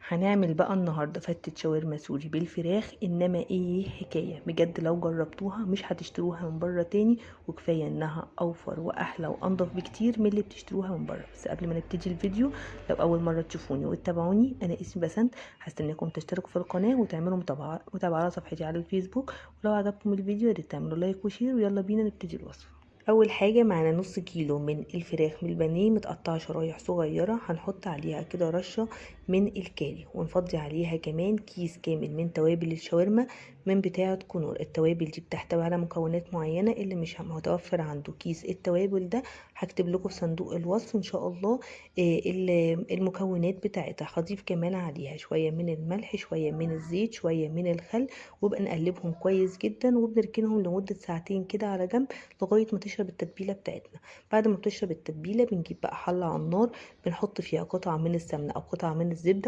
هنعمل بقى النهارده فتة شاورما سوري بالفراخ، انما ايه حكايه بجد، لو جربتوها مش هتشتروها من بره تاني. وكفايه انها اوفر واحلى وانضف بكتير من اللي بتشتروها من بره. بس قبل ما نبتدي الفيديو، لو اول مره تشوفوني وتتابعوني، انا اسمي بسنت. هستناكم تشتركوا في القناه وتعملوا متابعه على صفحتي على الفيسبوك. ولو عجبكم الفيديو يا ريت تعملوا لايك وشير، ويلا بينا نبتدي الوصفه. اول حاجه معانا نص كيلو من الفراخ من البانيه متقطعه شرايح صغيره، هنحط عليها كده رشه من الكاري، ونفضي عليها كمان كيس كامل من توابل الشاورما من بتاعه كنور. التوابل دي بتحتوي على مكونات معينه، اللي مش متوفر عنده كيس التوابل ده هكتب لكم في صندوق الوصف ان شاء الله المكونات بتاعتها. هضيف كمان عليها شويه من الملح، شويه من الزيت، شويه من الخل، وبقى نقلبهم كويس جدا، وبنركنهم لمده ساعتين كده على جنب لغايه ما تشرب التتبيله بتاعتنا. بعد ما بتشرب التتبيله بنجيب بقى حله على النار، بنحط فيها قطعه من السمنه او قطعه من الزبده،